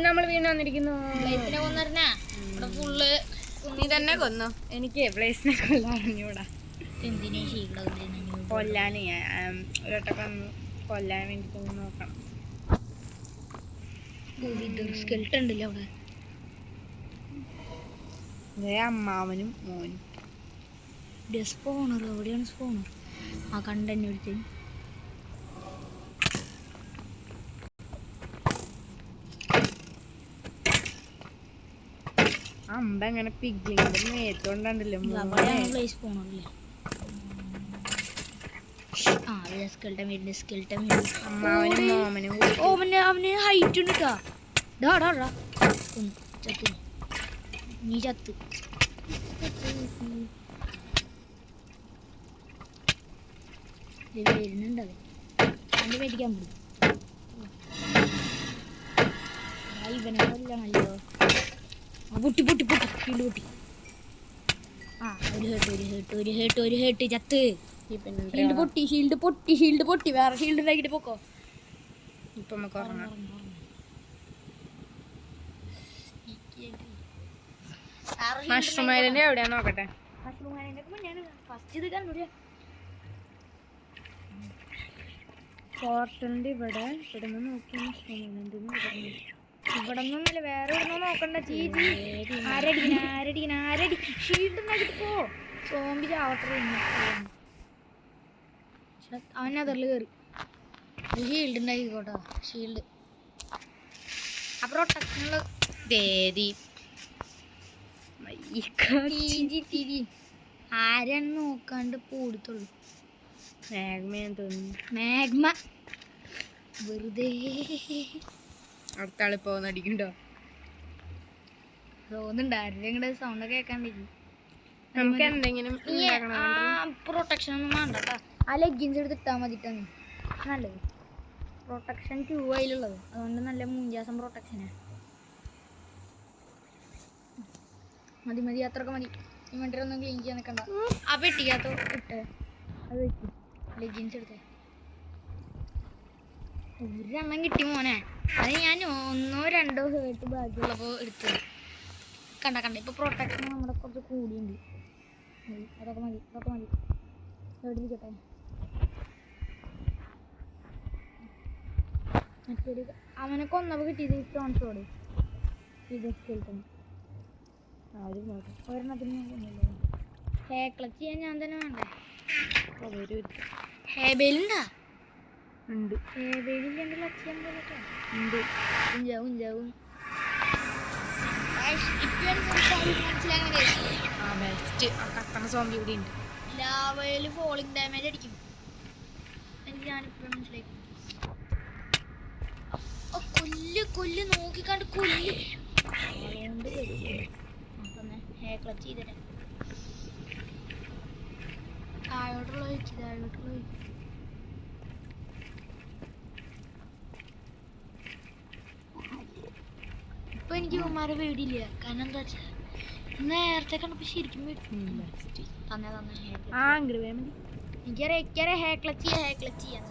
നമ്മൾ വീണ്ടും വന്നിരിക്കുന്നു. നീ തന്നെ കൊന്നു. എനിക്ക് ബ്ലേസിനെ കൊല്ലാൻ അറിഞ്ഞൂടാ. കൊല്ലാന് ഒരൊട്ടൊക്കെ കൊല്ലാൻ വേണ്ടിട്ട് നോക്കണം. അമ്മാവനും മോനും. സ്പോണർ എവിടെയാണ്? സ്പോണർ ആ കണ്ടെന്നെ എടുത്ത് അമ്പ എങ്ങനെ പിഗ്ലിന്റെ മേത്തോണ്ടല്ലോ. അമ്മാവനും മോമനും അവന് ഹൈറ്റ് ഉണ്ട്. നീ ചത്ത് വരുന്നുണ്ടത് അവൻ്റെ മേടിക്കാൻ പോയി. ഇവനെ കൊല്ലണല്ലോ. പൊട്ടി പൊട്ടി പൊട്ടി ഷീൽഡ് പൊട്ടി. ആ ഒരു ഹേട്ട് ചത്ത്. ഷീൽഡ് പൊട്ടി ഷീൽഡ് പൊട്ടി. വേറെ ഷീൽഡ് ഉണ്ടാക്കിട്ട് പോക്കോ. ഇപ്പൊ നമുക്ക് ഉറങ്ങാം. മഷ്റൂം ഐലൻഡ് എവിടെയാ നോക്കട്ടെ. മഷ്റൂം ഐലൻഡ് മുന്നെയാണ് ഫസ്റ്റ് ഇത് കണ്ടുപിടിയ. പോർട്ടലിന്റെ ഇവിടെ നിന്ന് നോക്കി മഷ്റൂം ഐലൻഡ് ഇവിടെ നിന്നൊന്നുമില്ല, വേറെ ഇവിടെ നോക്കണ്ട. ചീച്ചി ആരടിക്കണ ഷീൽഡ് ഉണ്ടാക്കിട്ട് പോ. സോമ്പി ചാവട്ടെ. അവൻ അതിൽ കയറി ഷീൽഡ് ഉണ്ടാക്കിക്കോട്ടോ. ഷീൽഡ് ആ പ്രൊട്ടക്ഷനുള്ള ആരാണ് നോക്കാണ്ട് പോടുത്തുള്ളൂ. മാഗ്മയാന്ന് തോന്നുന്നു. മാഗ്മ വെറുതെ അടുത്ത ആള് പോകുന്നടിക്കണ്ടോ തോന്നുന്നുണ്ട്. ആരുടെ സൗണ്ട് കേൾക്കാണ്ടിരിക്കും. നമുക്ക് എന്തെങ്കിലും പ്രൊട്ടക്ഷൻ ഒന്നും വേണ്ട കേട്ടോ. ആ ലെഗിൻസ് എടുത്ത് ഇട്ടാൽ മതിട്ടാണ് നല്ലത്. പ്രൊട്ടക്ഷൻ 2 അതിലുള്ളത്, അതുകൊണ്ട് നല്ല മൂഞ്ചാസം പ്രൊട്ടക്ഷനാണ്. മതി അത്രയൊക്കെ മതി. ഇൻവെന്ററി ഒന്നും ക്ലീൻ ചെയ്യാൻ നിൽക്കണ്ട. ആ പെട്ടിക്കകത്തോ ഇട്ട് അത് വെക്കും. ലെഗിൻസ് എടുത്തേ. ഒരെണ്ണം കിട്ടി മോനെ. അത് ഞാൻ 1 or 2 ഹേർട്ട് ബാക്കിയുള്ളപ്പോൾ എടുത്തത്. കണ്ട ഇപ്പോൾ പ്രൊട്ടക്ഷൻ നമ്മുടെ കുറച്ച് കൂടിയുണ്ട്. അതൊക്കെ മതി എവിടെ ഇരിക്കട്ടെ. മറ്റൊരു അവനെ കൊന്നപ്പോൾ കിട്ടിയത് സ്റ്റോൺ ഷോഡ്. ഇത് സ്കെൽട്ടൺ ഒരെണ്ണത്തിന് ഹേ ക്ലച്ച് ചെയ്യാൻ ഞാൻ തന്നെ വേണ്ടേ. ഹേബേലുണ്ടാ ഉണ്ട്. ഹേബേലിൻ്റെ ക്ലച്ച് ചെയ്യാൻ പോലട്ടോ ഉണ്ട്. ഉഞ്ചാവും സോംബി ഇവിടെ ഉണ്ട്. ലാവയിൽ ഫോളിംഗ് ഡാമേജ് അടിക്കും. എനിക്ക് ഞാനിപ്പോഴും മനസ്സിലായി. കൊല്ല് നോക്കിക്കാണ്ട് കൊല്ല്. അതുകൊണ്ട് ഹേ ക്ലച്ച് ചെയ്തരാ. താഴോട്ടുള്ള ഇപ്പൊ എനിക്ക് ഇവന്മാരെ പേടിയില്ല. കാരണം എന്താ വെച്ചാൽ നേരത്തെ കണ്ടപ്പോ ശരിക്കും പേടിച്ചില്ല. എനിക്കറിയാം ഹേ ക്ലച്ച് ചെയ്യാൻ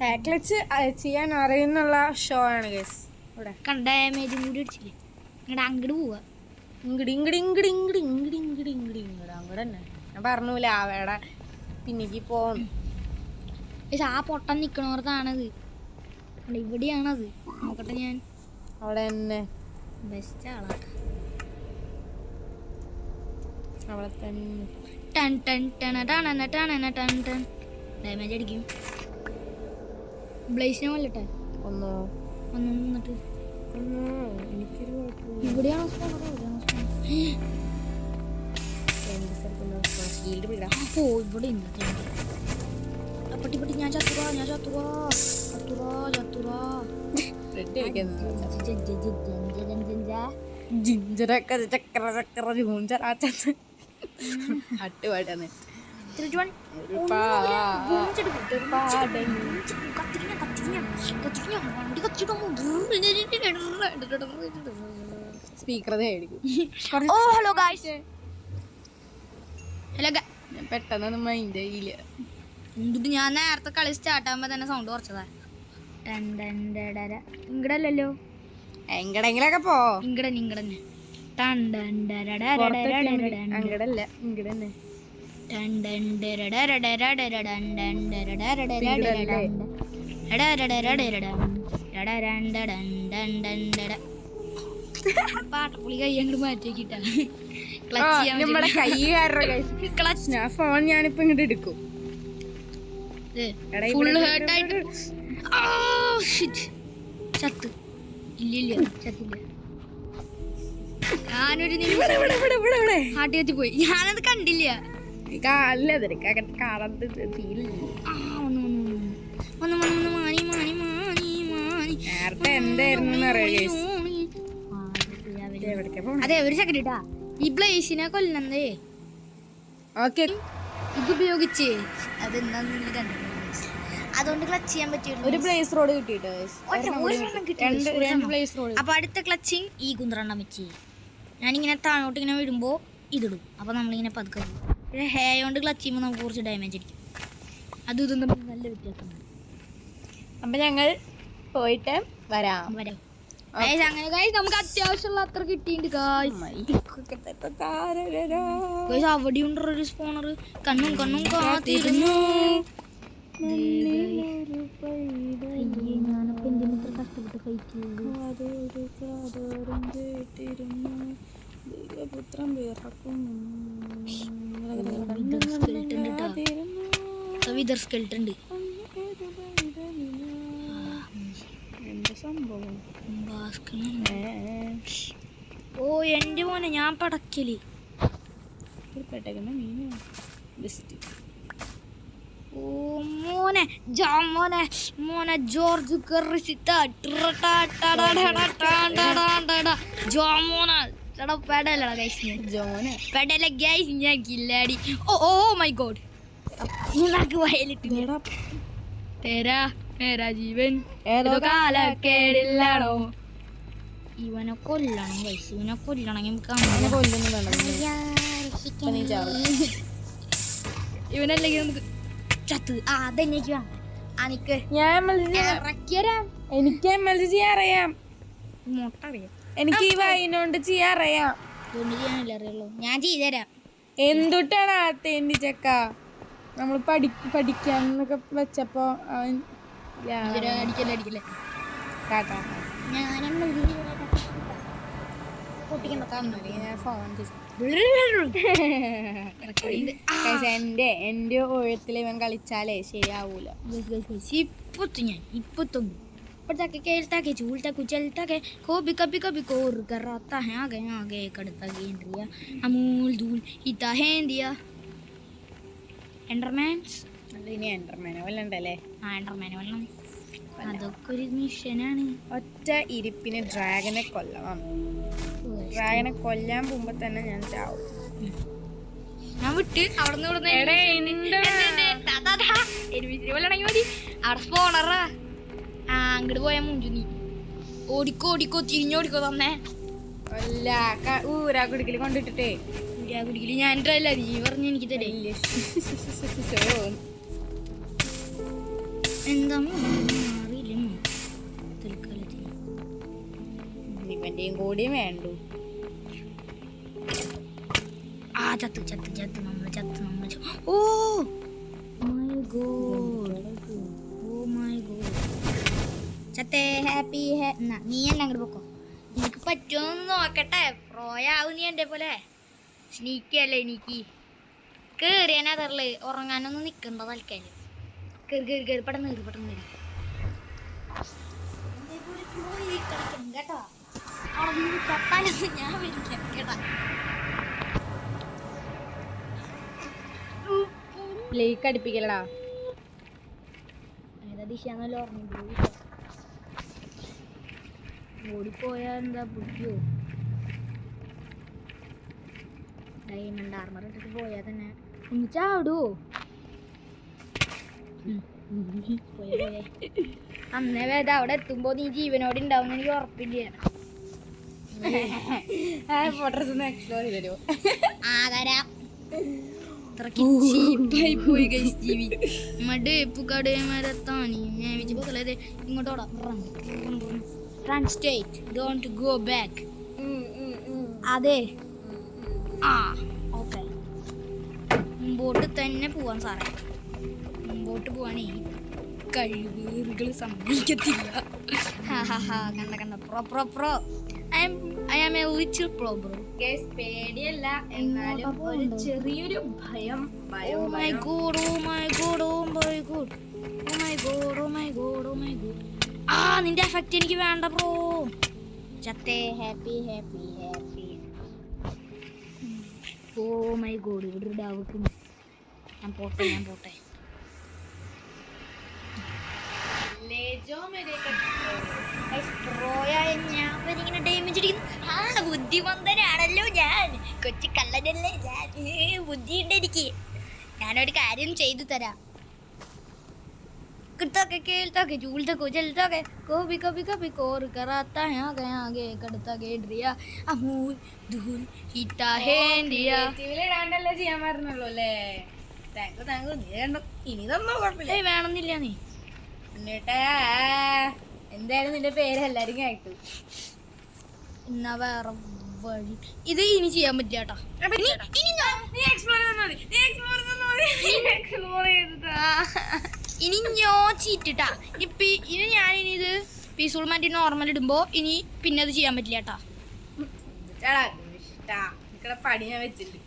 ഹേ ക്ലച്ച് ചെയ്യാൻ അറിയുന്നുള്ള ഷോ ആണ് ഗൈസ്. ഇവിടെ ഡാമേജും കൂടി അടിച്ചില്ലേ. ഇങ്ങടെ അങ്ങോട്ട് പോവാ. അങ്ങോട്ട് തന്നെ ഞാൻ പറഞ്ഞൂല അവിടെ പിന്നിക്ക് പോന്നു. പക്ഷെ ആ പൊട്ടൻ നിക്കണോർത്താണത്. ഇവിടെയാണത്. നോക്കട്ടെ ഞാൻ അവിടെ തന്നെ ബെസ്റ്റ് ആളാ. അവിടെ തന്നെ ഡാമേജ് അടിക്കും. ബ്ലേസിനെ കൊല്ലട്ടെ. എന്നിട്ട് ഇവിടെയാണോ ഇവിടെ പട്ടി ഞാൻ ചത്തുവാ. ജിഞ്ചറൊക്കെ ചക്കര ജൂഞ്ചറാച്ചത് അട്ടുപാടാണ്. Speaker hello guys. പെട്ടെന്നൊന്നും മൈൻഡ് ചെയ്യില്ല. എന്തിട്ട് ഞാൻ നേരത്തെ കളി സ്റ്റാർട്ട് ആകുമ്പോ തന്നെ സൗണ്ട് കുറച്ചതാ. ഇങ്ങടല്ലോ എങ്ങടെങ്കിലൊക്കെ പോ. ഇങ്ങടന്നെ അങ്ങടല്ല ഇങ്ങടന്നെ. പാട്ടപ്പുളി കൈ അങ്ങോട്ട് മാറ്റിക്കിട്ടാ നമ്മുടെ കൈ ക്ലച്ച് ഞാൻ ഫോൺ ഞാനിപ്പോ ഇങ്ങോട്ട് എടുക്കും. ഫുള്ള് ഹേർട്ടായിട്ട് ചത്ത്. ഇല്ല ചത്തില്ല. ഞാനൊരു ഹാർട്ട് കത്തി പോയി. ഞാനത് കണ്ടില്ല. നേരത്തെ എന്തായിരുന്നു അതെ ഒരു സെക്കൻഡ് ഇട്ടാ. ഈ ബ്ലേസിനെ കൊല്ലണ്ടേ. ഓക്കെ ഇത് ഉപയോഗിച്ച് അതെന്താന്ന് കണ്ടിട്ടുണ്ട്. അതുകൊണ്ട് ക്ലച്ച് ചെയ്യാൻ പറ്റുള്ളൂ. ഒരു പ്ലേസ് റോഡ് കിട്ടിട്ടോ. അപ്പൊ അടുത്ത ക്ലച്ചിങ് ഈ കുന്ത്രണ്ണം വെച്ച് ഞാനിങ്ങനെ താഴോട്ട് ഇങ്ങനെ വിടുമ്പോ ഇതിടും. അപ്പൊ നമ്മളിങ്ങനെ പതുക്കെ ഹേ കൊണ്ട് ക്ലച്ച് ചെയ്യുമ്പോൾ നമുക്ക് കുറച്ച് ഡാമേജ് അടിക്കും. അതും ഇതും തമ്മിൽ നല്ല വ്യത്യാസമുണ്ട്. അപ്പൊ ഞങ്ങൾ പോയിട്ട് വരാം. അങ്ങനെ നമുക്ക് അത്യാവശ്യമുള്ള അത്ര കിട്ടിയിട്ടുണ്ട്. അവിടെ ഉണ്ടൊരു സ്പോണർ. കണ്ണും കാത്തിരുന്നു. ഞാനപ്പോ എന്തിനത്ര കഷ്ടപ്പെട്ട് കഴിക്കുന്നു. വിതർ സ്കെൽട്ടൺ ഉണ്ട്. ഓ എന്റെ മോനെ ഞാൻ പടക്കല്. ഓ മോനെ മോനെ ജോർജ് ഞാൻ കില്ലാടി. ഓ മൈ ഗോഡ് വയലിട്ട് മേരാ ജീവൻ ഏതോ കാലക്കേടില്ലാണോ. ഇവനെ കൊല്ലണം ഗൈസ്. ഇവനെ കൊല്ലണമെങ്കിൽ ഇവനല്ലെങ്കിൽ നമുക്ക് ചത്ത്. അതെനിക്ക് എനിക്ക് MLG ചെയ്യാൻ അറിയാം. മുട്ട അറിയാം. എനിക്ക് ഈ വൈനോണ്ട് ചെയ്യാൻ അറിയാം. ചെയ്യാനല്ലേ അറിയുള്ളൂ. ഞാൻ ചെയ്തുതരാം. എന്തുട്ടാണ് ആത്തേണ്ടി ചെക്ക നമ്മൾ പഠിക്കാന്നൊക്കെ വെച്ചപ്പോ അവൻ അടിക്കല്ലേ കാട്ടാ. എന്റെ ഊഴത്തിൽ ഇവൻ കളിച്ചാലേ ശരിയാവൂല. ഇപ്പൊ पटाखे खेलता के झूलता कुचलता के को भी कभी कभी कोर कराता है आगे कड़ता गेंद्रिया अमूल धूल हिता है दिया എൻഡർമാൻസ്. അതിനി എൻഡർമാനെ വല്ലണ്ടല്ലേ? എൻഡർമാനെ വല്ലം. അതൊക്കെ ഒരു മിഷനാണ്. ഒറ്റ ഇരിപ്പിന് ഡ്രാഗനെ കൊല്ലണം. ഡ്രാഗനെ കൊല്ലാൻ പോകുമ്പോ തന്നെ ഞാൻ ചാവും. ഞാൻ വിട്ട് അവിടെ സ്പോണറാ. അങ്ങോട്ട് പോയാ മുഞ്ചു. നീ ഓടിക്കോ തിരിഞ്ഞോടിക്കോ തന്നെ. അല്ല ഊരാ കുടിക്കല് കൊണ്ടിട്ടേ. ഊരാ കുടിക്കല് ഞാൻ അല്ല നീ പറഞ്ഞു എനിക്ക് തരേ. എന്താ മാറിയില്ലേ തൽക്കാലത്തിന്. ഇവന്റെയും കൂടിയും വേണ്ടു. ചത്ത് നമ്മള് ഓ മൈ ഗോഡ് ചത്തേ. ഹാപ്പി നീ എന്നെ അങ്ങോട്ട് പോക്കോ. എനിക്ക് പറ്റുമോന്ന് നോക്കട്ടെ. പ്രോയാവും നീ എൻ്റെ പോലെ. സ്നീക്കല്ലേ എനിക്ക് കേറിയാനാ തരല്. ഉറങ്ങാനൊന്നും നിൽക്കണ്ട തൽക്കാല്. കേറി പെട്ടെന്ന് കേറി കേട്ടോ. തട്ടാനൊന്നും ഞാൻ വരില്ല കേട്ടാ. ലേക്ക് അടിപ്പിക്കലടാ. ഏതാ ദിശാന്നല്ലോ ഓർമ്മ. ഓടിപ്പോയാ എന്താ ബുദ്ധിയോ. ഡയമണ്ട് ആർമർ ഇട്ടിട്ട് പോയാ തന്നെ ഒന്ന് ചാടൂ. അന്നേ വേദ അവിടെ എത്തുമ്പോ നീ ജീവനോടെ ഉണ്ടാവും എനിക്ക് ഉറപ്പില്ല. ഫോട്ടോസ് എക്സ്പ്ലോർ ചെയ്ത് തരുമോ? തരാം. അത്രക്ക് ചീപ്പായി പോയി ഗൈസ് ജീവി മടുപ്പ് കടമരത്താണി ഞാൻ വിചാരിച്ചത് ഇങ്ങോട്ടോടാ run state don't go back അതെ ആ ഓക്കെ മുമ്പോട്ട് തന്നെ പോവാൻ സാറേ മുമ്പോട്ട് പോവാനേ കഴിവുകൾ സമ്മതിക്കത്തില്ല കണ്ട കണ്ട pro pro pro I am a little pro bro guys പേടിയല്ല എന്നാലും ഒരു ചെറിയൊരു ഭയം oh my god oh my god oh my god oh my god oh my god oh my god ആ നിന്റെ എഫക്റ്റ് എനിക്ക് വേണ്ട ബ്രോ ചത്തേ happy happy happy oh my god ഇവിടെ ഒരു ഡാവക്ക് ഞാൻ പോട്ടെ ഞാനിങ്ങനെ ഡാമേജ് അടിക്കുന്നു ആ ബുദ്ധിമന്തനാണല്ലോ ഞാൻ കൊച്ചു കള്ളനല്ലേ ഞാൻ ബുദ്ധിയുണ്ട് എനിക്ക് ഞാനൊരു കാര്യം ചെയ്തു തരാം കിട്ടൊക്കെ കേൾത്തൊക്കെ ചൂൾത്തൊക്കെ ചെലുത്തൊക്കെ കോപി കപി കപി കോറ് കറാത്ത ആകെ ആകെ കടുത്തൊക്കെ ഡ്രിയ അമൂൽ ദൂൽ ഹിറ്റാ ഹേൻഡിയ ഇടാണ്ടല്ലേ ചെയ്യാൻ പറഞ്ഞുള്ളൂ അല്ലേ താങ്ക് നീ കണ്ടോ ഇനി തന്നോ കുഴപ്പമില്ല വേണമെന്നില്ല നീ എന്നിട്ടാ എന്തായാലും നിന്റെ പേര് എല്ലാരും കേട്ടു എന്നാ വേറെ വഴി ഇത് ഇനി ചെയ്യാൻ പറ്റില്ല കേട്ടോ ഇനി ഞോ ചീറ്റിട്ടാ ഇനി ഞാനിനി ഇത് പീസ്ഫുൾ മാറ്റി നോർമൽ ഇടുമ്പോ ഇനി പിന്നെ അത് ചെയ്യാൻ പറ്റില്ല കേട്ടാ പണി ഞാൻ വെച്ചിട്ട്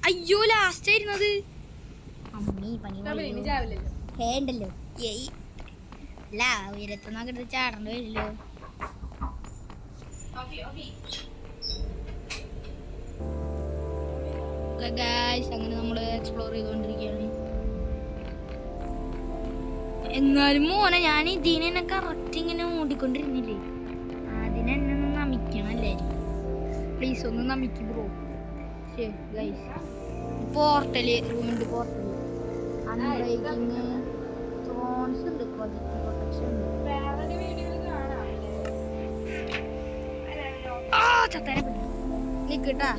അയ്യോ ലാസ്റ്റ് ആയിരുന്നത് അമ്മീ പണി വേണ്ടല്ലോ ഏയ് അല്ല ഉയരത്തുനിന്നൊക്കെ എടുത്ത് ചാടേണ്ടി വരില്ലോ അങ്ങനെ നമ്മള് എക്സ്പ്ലോർ ചെയ്തുകൊണ്ടിരിക്കുകയാണ് എന്നാലും മോനെ ഞാൻ ഇതിനെ കറക്റ്റ് ഇങ്ങനെ ഓടിക്കൊണ്ടിരുന്നില്ലേ അതിനെന്നെ ഒന്ന് നമിക്കണല്ലേ പ്ലീസ് ഒന്ന് നമിക്ക് ബ്രോ ശരി ഗൈസ് പോർട്ടല് റൂമിൻ്റെ പോർട്ടല് അൺബ്രേക്കിങ് ത്രോൺസ് ഉണ്ട് പ്രൊജക്ട് പ്രൊട്ടക്ഷൻ ചത്തനെ നിക്കട്ടാ